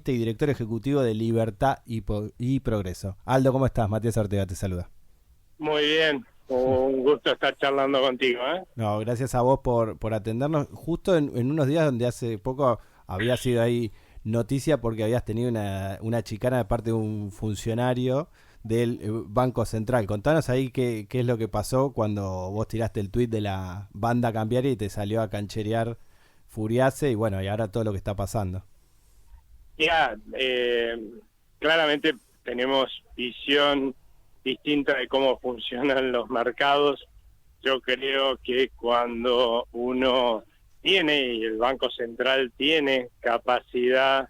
economista y director ejecutivo de Libertad y Progreso. Aldo, ¿cómo estás? Matías Ortega te saluda. Muy bien, un gusto estar charlando contigo, ¿eh? No, gracias a vos por atendernos, justo en unos días donde hace poco había sido ahí noticia porque habías tenido una chicana de parte de un funcionario del Banco Central. Contanos ahí qué es lo que pasó cuando vos tiraste el tuit de la banda cambiaria y te salió a cancherear Furiase y bueno, y ahora todo lo que está pasando. Ya, claramente tenemos visión distinta de cómo funcionan los mercados. Yo creo que cuando uno tiene, y el Banco Central tiene capacidad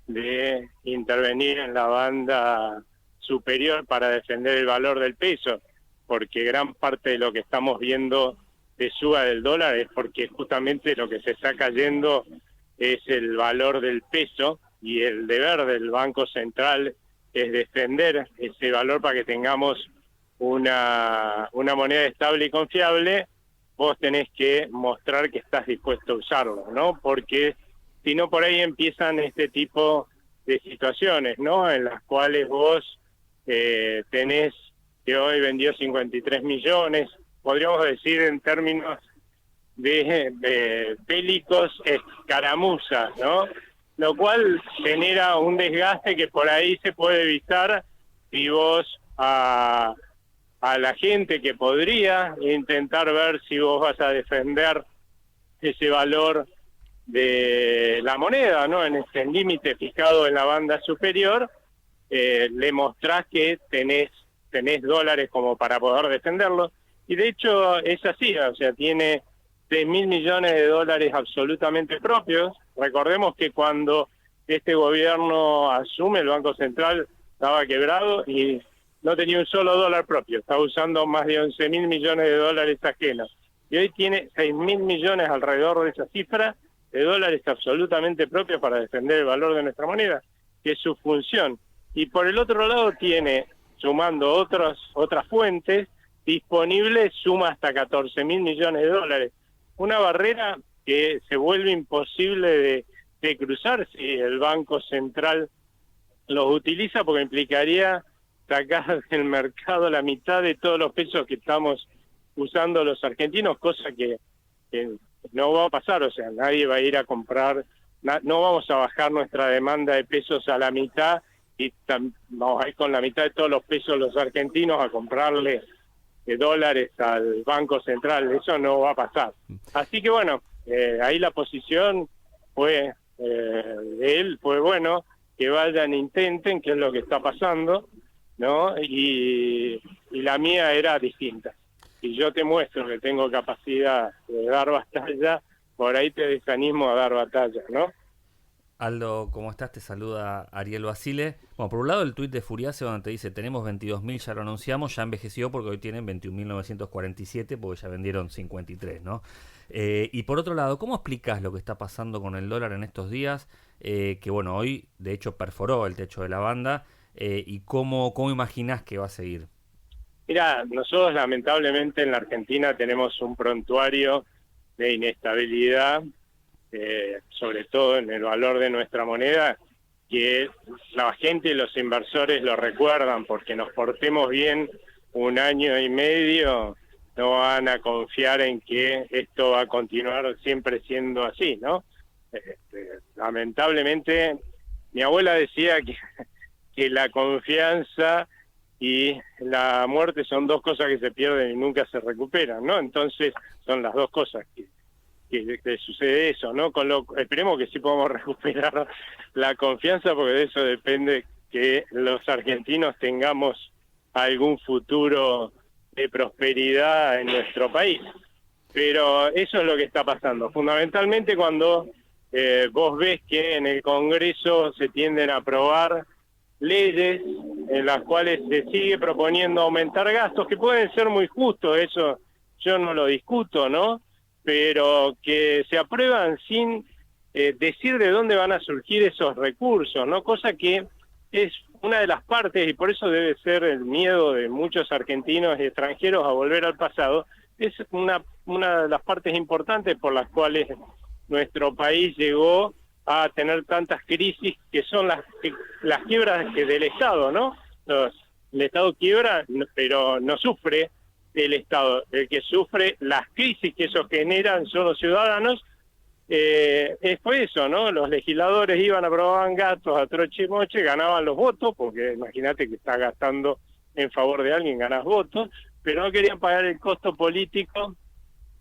de intervenir en la banda superior para defender el valor del peso, porque gran parte de lo que estamos viendo de suba del dólar es porque justamente lo que se está cayendo es el valor del peso, y el deber del Banco Central es defender ese valor para que tengamos una moneda estable y confiable. Vos tenés que mostrar que estás dispuesto a usarlo, ¿no? Porque si no, por ahí empiezan este tipo de situaciones, ¿no? En las cuales vos tenés que hoy vendió 53 millones, podríamos decir en términos de bélicos, escaramuzas, ¿no? Lo cual genera un desgaste que por ahí se puede evitar si vos a la gente que podría intentar ver si vos vas a defender ese valor de la moneda, ¿no? En ese límite fijado en la banda superior, le mostrás que tenés dólares como para poder defenderlo, y de hecho es así, o sea, tiene 6.000 millones de dólares absolutamente propios. Recordemos que cuando este gobierno asume, el Banco Central estaba quebrado y no tenía un solo dólar propio, estaba usando más de 11.000 millones de dólares ajenos, y hoy tiene 6.000 millones alrededor de esa cifra de dólares absolutamente propios para defender el valor de nuestra moneda, que es su función. Y por el otro lado tiene, sumando otras fuentes disponibles, suma hasta 14.000 millones de dólares. Una barrera que se vuelve imposible de cruzar si el Banco Central los utiliza, porque implicaría sacar del mercado la mitad de todos los pesos que estamos usando los argentinos, cosa que no va a pasar. O sea, nadie va a ir a comprar, no vamos a bajar nuestra demanda de pesos a la mitad y vamos a ir con la mitad de todos los pesos los argentinos a comprarle dólares al Banco Central. Eso no va a pasar. Así que bueno, ahí la posición fue de él, fue bueno que vayan, intenten, que es lo que está pasando, ¿no? Y la mía era distinta. Si yo te muestro que tengo capacidad de dar batalla, por ahí te desanimo a dar batalla, ¿no? Aldo, ¿cómo estás? Te saluda Ariel Basile. Bueno, por un lado el tuit de Furiase donde te dice tenemos 22.000, ya lo anunciamos, ya envejeció porque hoy tienen 21.947 porque ya vendieron 53, ¿no? Y por otro lado, ¿cómo explicás lo que está pasando con el dólar en estos días? Que bueno, hoy de hecho perforó el techo de la banda, y ¿cómo imaginás que va a seguir? Mira, nosotros lamentablemente en la Argentina tenemos un prontuario de inestabilidad, sobre todo en el valor de nuestra moneda, que la gente y los inversores lo recuerdan, porque nos portemos bien un año y medio, no van a confiar en que esto va a continuar siempre siendo así, ¿no? Lamentablemente, mi abuela decía que la confianza y la muerte son dos cosas que se pierden y nunca se recuperan, ¿no? Entonces son las dos cosas que sucede eso, ¿no? Esperemos que sí podamos recuperar la confianza, porque de eso depende que los argentinos tengamos algún futuro de prosperidad en nuestro país. Pero eso es lo que está pasando. Fundamentalmente cuando vos ves que en el Congreso se tienden a aprobar leyes en las cuales se sigue proponiendo aumentar gastos, que pueden ser muy justos, eso yo no lo discuto, ¿no? Pero que se aprueban sin decir de dónde van a surgir esos recursos, ¿no? Cosa que es una de las partes, y por eso debe ser el miedo de muchos argentinos y extranjeros a volver al pasado, es una de las partes importantes por las cuales nuestro país llegó a tener tantas crisis que son las quiebras del Estado, ¿no? El Estado quiebra, pero no sufre el Estado. El que sufre las crisis que eso generan son los ciudadanos. Fue eso, ¿no? Los legisladores iban, aprobaban gastos a troche y moche, ganaban los votos, porque imagínate que estás gastando en favor de alguien, ganas votos, pero no querían pagar el costo político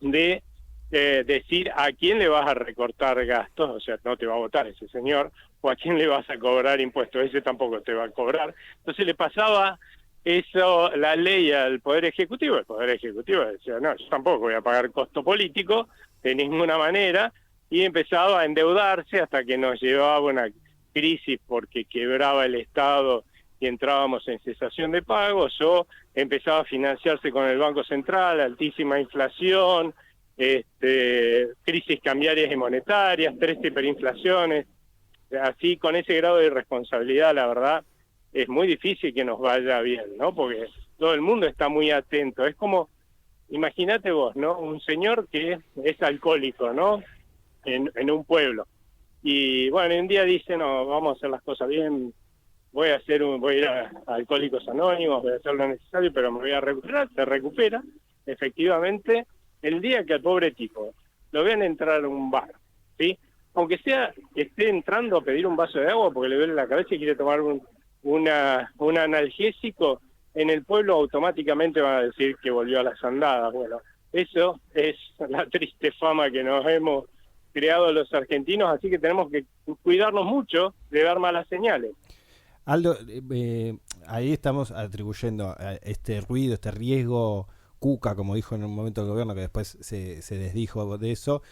de decir a quién le vas a recortar gastos, o sea, no te va a votar ese señor, o a quién le vas a cobrar impuestos, ese tampoco te va a cobrar. Entonces le pasaba eso, la ley al Poder Ejecutivo, el Poder Ejecutivo decía, no, yo tampoco voy a pagar costo político de ninguna manera, y empezaba a endeudarse hasta que nos llevaba una crisis porque quebraba el Estado y entrábamos en cesación de pagos, o empezaba a financiarse con el Banco Central, altísima inflación, crisis cambiarias y monetarias, 3 hiperinflaciones. Así, con ese grado de irresponsabilidad, la verdad, es muy difícil que nos vaya bien, ¿no? Porque todo el mundo está muy atento. Es como, imagínate vos, ¿no? Un señor que es alcohólico, ¿no? En un pueblo. Y bueno, un día dice, no, vamos a hacer las cosas bien, voy a ir a Alcohólicos Anónimos, voy a hacer lo necesario, pero me voy a recuperar. Se recupera, efectivamente. El día que al pobre tipo lo vean entrar a un bar, ¿sí? Aunque sea que esté entrando a pedir un vaso de agua porque le duele la cabeza y quiere tomar un analgésico, en el pueblo automáticamente van a decir que volvió a las andadas. Bueno, eso es la triste fama que nos hemos creado los argentinos, así que tenemos que cuidarnos mucho de dar malas señales. Aldo, ahí estamos atribuyendo a este ruido, este riesgo cuca, como dijo en un momento el gobierno, que después se desdijo de eso,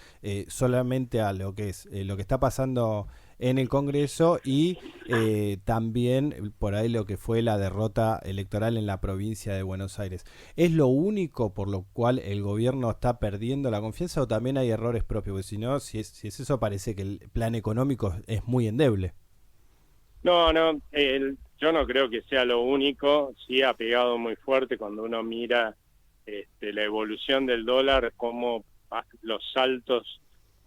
solamente a lo que es lo que está pasando en el Congreso y también por ahí lo que fue la derrota electoral en la provincia de Buenos Aires. ¿Es lo único por lo cual el gobierno está perdiendo la confianza o también hay errores propios? Porque si no, si es eso, parece que el plan económico es muy endeble. No, yo no creo que sea lo único. Sí ha pegado muy fuerte cuando uno mira la evolución del dólar, cómo los saltos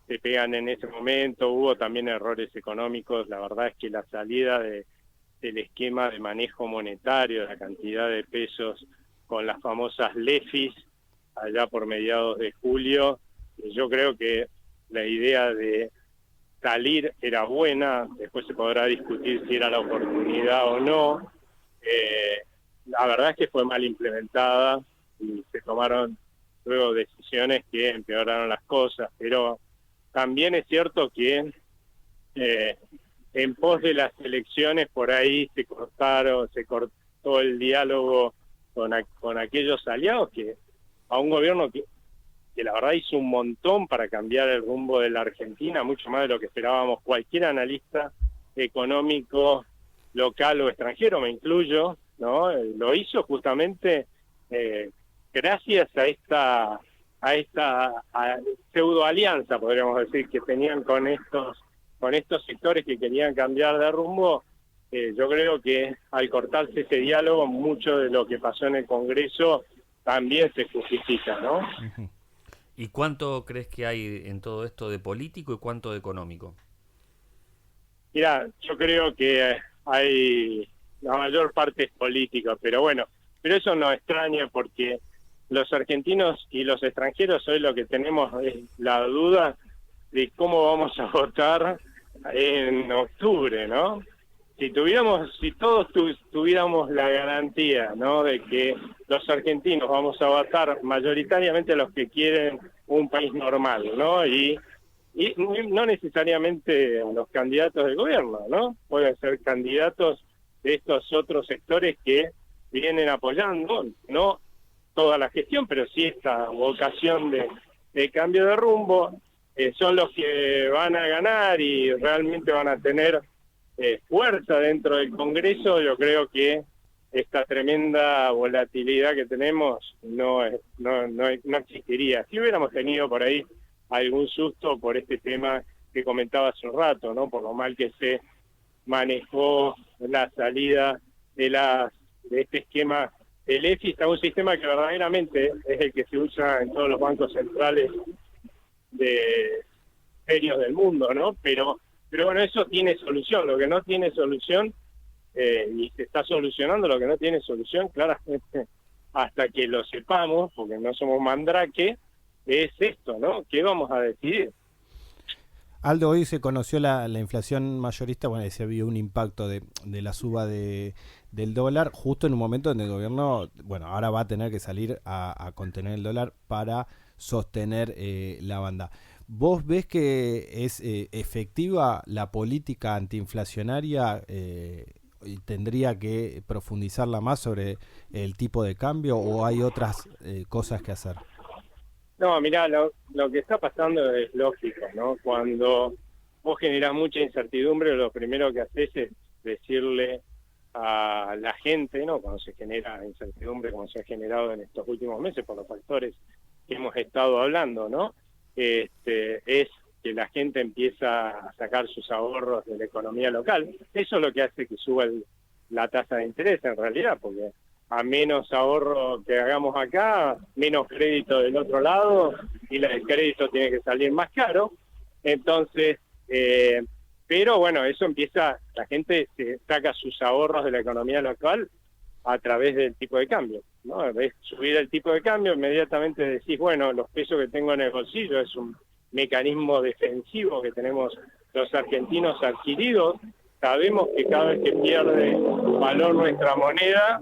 se pegan en ese momento. Hubo también errores económicos. La verdad es que la salida del esquema de manejo monetario, la cantidad de pesos con las famosas LEFIs allá por mediados de julio, yo creo que la idea de salir era buena. Después se podrá discutir si era la oportunidad o no. La verdad es que fue mal implementada y se tomaron luego decisiones que empeoraron las cosas, pero también es cierto que en pos de las elecciones por ahí se cortó el diálogo con aquellos aliados que a un gobierno que la verdad hizo un montón para cambiar el rumbo de la Argentina, mucho más de lo que esperábamos cualquier analista económico local o extranjero, me incluyo, ¿no? Lo hizo justamente gracias a esta pseudo alianza, podríamos decir, que tenían con estos sectores que querían cambiar de rumbo. Yo creo que al cortarse ese diálogo, mucho de lo que pasó en el Congreso también se justifica, ¿no? Uh-huh. ¿Y cuánto crees que hay en todo esto de político y cuánto de económico? Mira, yo creo que hay la mayor parte es política, pero eso no extraña porque los argentinos y los extranjeros hoy lo que tenemos es la duda de cómo vamos a votar en octubre, ¿no? Si todos tuviéramos la garantía, ¿no?, de que los argentinos vamos a votar mayoritariamente los que quieren un país normal, ¿no? Y no necesariamente a los candidatos del gobierno, ¿no? Pueden ser candidatos de estos otros sectores que vienen apoyando, no toda la gestión, pero sí esta vocación de cambio de rumbo, son los que van a ganar y realmente van a tener fuerza dentro del Congreso. Yo creo que esta tremenda volatilidad que tenemos no existiría. Si hubiéramos tenido por ahí algún susto por este tema que comentaba hace un rato, ¿no?, por lo mal que se manejó la salida de este esquema del EFI, a un sistema que verdaderamente es el que se usa en todos los bancos centrales de serios del mundo, ¿no? Pero Pero bueno, eso tiene solución. Lo que no tiene solución, y se está solucionando, lo que no tiene solución, claramente, hasta que lo sepamos, porque no somos mandrake, es esto, ¿no? ¿Qué vamos a decidir? Aldo, hoy se conoció la inflación mayorista, bueno, se vio un impacto de la suba del dólar, justo en un momento donde el gobierno, bueno, ahora va a tener que salir a contener el dólar para sostener la banda. ¿Vos ves que es efectiva la política antiinflacionaria y tendría que profundizarla más sobre el tipo de cambio o hay otras cosas que hacer? No, mirá, lo que está pasando es lógico, ¿no? Cuando vos generás mucha incertidumbre, lo primero que haces es decirle a la gente, ¿no? Cuando se genera incertidumbre, como se ha generado en estos últimos meses por los factores que hemos estado hablando, ¿no? Es que la gente empieza a sacar sus ahorros de la economía local. Eso es lo que hace que suba la tasa de interés, en realidad, porque a menos ahorro que hagamos acá, menos crédito del otro lado, y el crédito tiene que salir más caro. Entonces, pero bueno, eso empieza, la gente se saca sus ahorros de la economía local a través del tipo de cambio, ¿no? Ves subir el tipo de cambio, inmediatamente decís, bueno, los pesos que tengo en el bolsillo es un mecanismo defensivo que tenemos los argentinos adquiridos. Sabemos que cada vez que pierde valor nuestra moneda,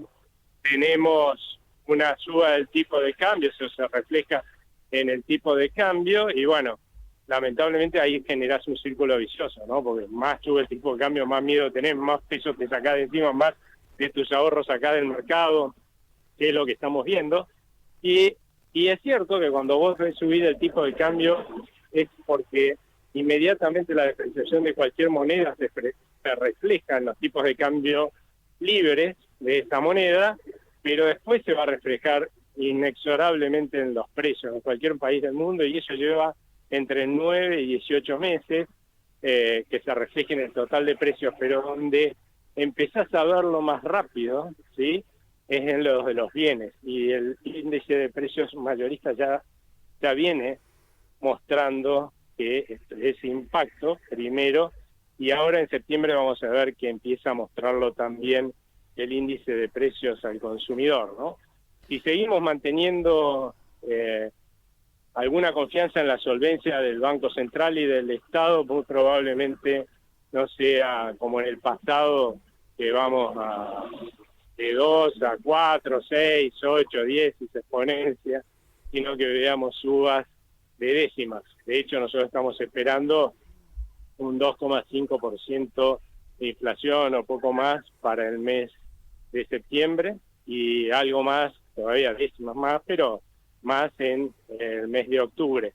tenemos una suba del tipo de cambio, eso se refleja en el tipo de cambio, y bueno, lamentablemente ahí generás un círculo vicioso, ¿no? Porque más sube el tipo de cambio, más miedo tenés, más pesos te sacás de encima, más de tus ahorros acá del mercado, que es lo que estamos viendo. Y es cierto que cuando vos ves subir el tipo de cambio es porque inmediatamente la depreciación de cualquier moneda se refleja en los tipos de cambio libres de esta moneda, pero después se va a reflejar inexorablemente en los precios de cualquier país del mundo, y eso lleva entre 9 y 18 meses que se refleje en el total de precios, pero donde empezás a verlo más rápido, ¿sí?, es en los de los bienes, y el índice de precios mayoristas ya viene mostrando que ese impacto primero, y ahora en septiembre vamos a ver que empieza a mostrarlo también el índice de precios al consumidor, ¿no? Si seguimos manteniendo alguna confianza en la solvencia del Banco Central y del Estado, muy probablemente no sea como en el pasado, que vamos de 2 a 4, 6, 8, 10 y se exponencia, sino que veamos subas de décimas. De hecho, nosotros estamos esperando un 2,5% de inflación o poco más para el mes de septiembre, y algo más, todavía décimas más, pero más en el mes de octubre.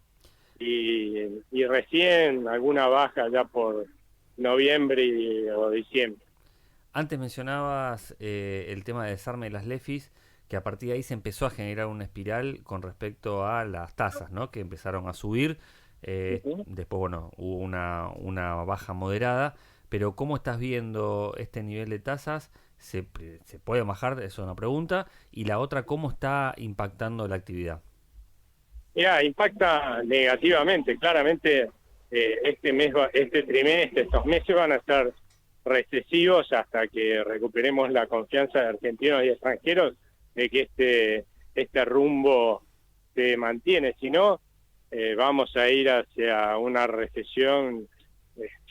Y recién alguna baja ya por noviembre o diciembre. Antes mencionabas el tema de desarme de las LEFIs, que a partir de ahí se empezó a generar una espiral con respecto a las tasas, ¿no?, que empezaron a subir. Después, bueno, hubo una baja moderada, pero ¿cómo estás viendo este nivel de tasas? ¿Se puede bajar? Eso es una pregunta. Y la otra, ¿cómo está impactando la actividad? Mira, impacta negativamente. Claramente este trimestre, estos meses van a estar recesivos hasta que recuperemos la confianza de argentinos y extranjeros de que este rumbo se mantiene. Si no, vamos a ir hacia una recesión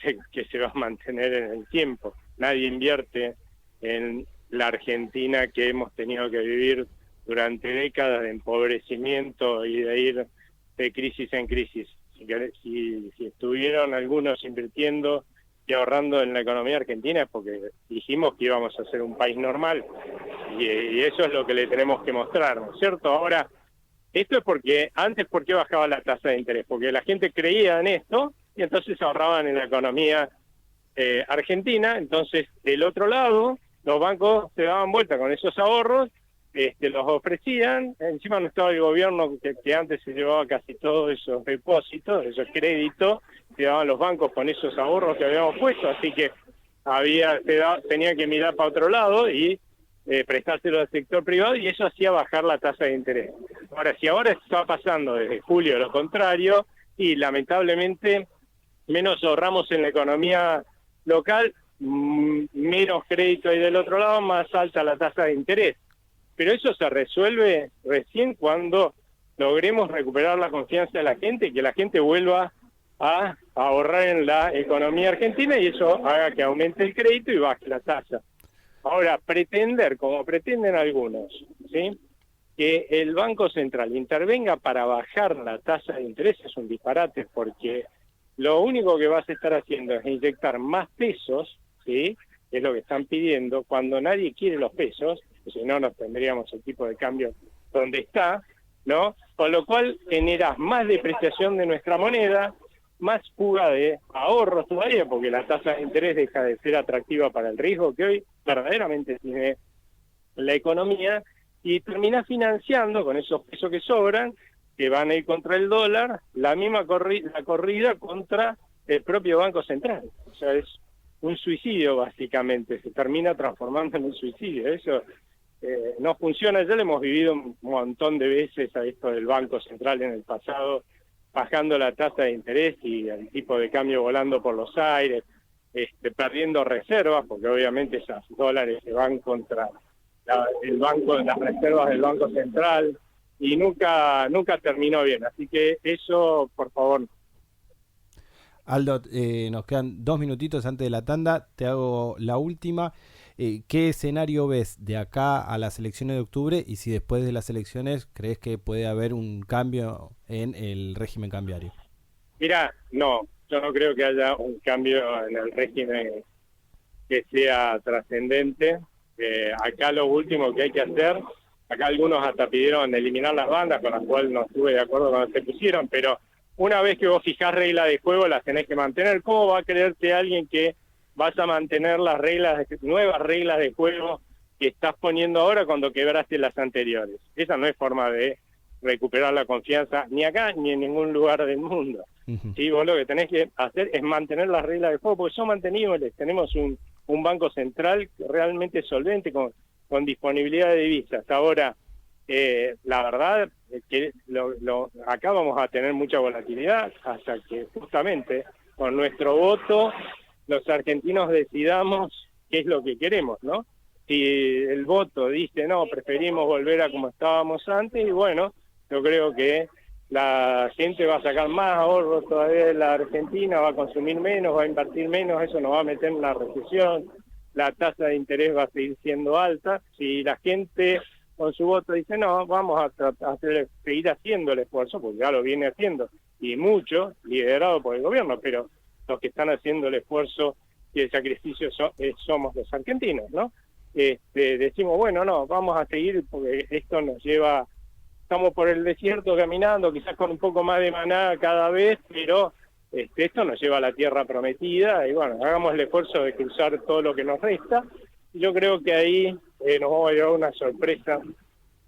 que se va a mantener en el tiempo. Nadie invierte en la Argentina que hemos tenido que vivir durante décadas de empobrecimiento y de ir de crisis en crisis. Si estuvieron algunos invirtiendo y ahorrando en la economía argentina es porque dijimos que íbamos a ser un país normal, y eso es lo que le tenemos que mostrar, ¿no es cierto? Ahora, esto es porque antes, ¿por qué bajaba la tasa de interés? Porque la gente creía en esto y entonces ahorraban en la economía argentina. Entonces, del otro lado, los bancos se daban vuelta con esos ahorros, los ofrecían. Encima no estaba el gobierno que antes se llevaba casi todos esos depósitos, esos créditos, se daban los bancos con esos ahorros que habíamos puesto, así que tenía que mirar para otro lado y prestárselo al sector privado, y eso hacía bajar la tasa de interés. Ahora, si ahora está pasando desde julio lo contrario, y lamentablemente menos ahorramos en la economía local, menos crédito hay del otro lado, más alta la tasa de interés. Pero eso se resuelve recién cuando logremos recuperar la confianza de la gente y que la gente vuelva a ahorrar en la economía argentina y eso haga que aumente el crédito y baje la tasa. Ahora, pretender, como pretenden algunos, ¿sí?, que el Banco Central intervenga para bajar la tasa de interés es un disparate, porque lo único que vas a estar haciendo es inyectar más pesos, ¿sí?, que es lo que están pidiendo, cuando nadie quiere los pesos, si no nos tendríamos el tipo de cambio donde está, ¿no? Con lo cual generas más depreciación de nuestra moneda, más fuga de ahorros todavía, porque la tasa de interés deja de ser atractiva para el riesgo que hoy verdaderamente tiene la economía, y termina financiando con esos pesos que sobran, que van a ir contra el dólar, la misma la corrida contra el propio Banco Central. O sea, es un suicidio básicamente, se termina transformando en un suicidio. Eso no funciona, ya lo hemos vivido un montón de veces a esto del Banco Central en el pasado, bajando la tasa de interés y el tipo de cambio volando por los aires, perdiendo reservas, porque obviamente esos dólares se van contra el banco, las reservas del Banco Central, y nunca terminó bien. Así que eso, por favor. Aldo, nos quedan 2 minutitos antes de la tanda, te hago la última. ¿Qué escenario ves de acá a las elecciones de octubre y si después de las elecciones crees que puede haber un cambio en el régimen cambiario? Mira, no, yo no creo que haya un cambio en el régimen que sea trascendente. Acá lo último que hay que hacer, acá algunos hasta pidieron eliminar las bandas, con las cuales no estuve de acuerdo cuando se pusieron, pero una vez que vos fijás reglas de juego las tenés que mantener. ¿Cómo va a creerte alguien que vas a mantener las nuevas reglas de juego que estás poniendo ahora cuando quebraste las anteriores? Esa no es forma de recuperar la confianza ni acá ni en ningún lugar del mundo. Uh-huh. Sí, vos lo que tenés que hacer es mantener las reglas de juego, porque son mantenibles. Tenemos un banco central realmente solvente con disponibilidad de divisas. Ahora, la verdad es que acá vamos a tener mucha volatilidad hasta que justamente con nuestro voto los argentinos decidamos qué es lo que queremos, ¿no? Si el voto dice, no, preferimos volver a como estábamos antes, y bueno, yo creo que la gente va a sacar más ahorros todavía de la Argentina, va a consumir menos, va a invertir menos, eso nos va a meter en la recesión, la tasa de interés va a seguir siendo alta. Si la gente con su voto dice, no, vamos a seguir haciendo el esfuerzo, porque ya lo viene haciendo, y mucho, liderado por el gobierno, pero los que están haciendo el esfuerzo y el sacrificio somos los argentinos, ¿no? Decimos, bueno, no, vamos a seguir porque esto nos lleva, estamos por el desierto caminando, quizás con un poco más de maná cada vez, pero esto nos lleva a la tierra prometida, y bueno, hagamos el esfuerzo de cruzar todo lo que nos resta. Yo creo que ahí nos vamos a llevar una sorpresa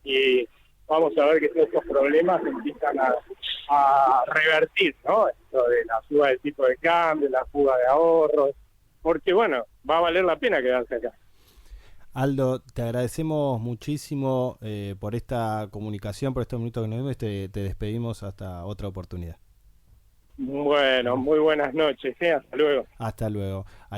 y vamos a ver que todos estos problemas empiezan a revertir, ¿no? Esto de la fuga del tipo de cambio, la fuga de ahorros, porque bueno, va a valer la pena quedarse acá. Aldo, te agradecemos muchísimo por esta comunicación, por estos minutos que nos dimos, te despedimos hasta otra oportunidad. Bueno, muy buenas noches, hasta luego. Hasta luego. Ahí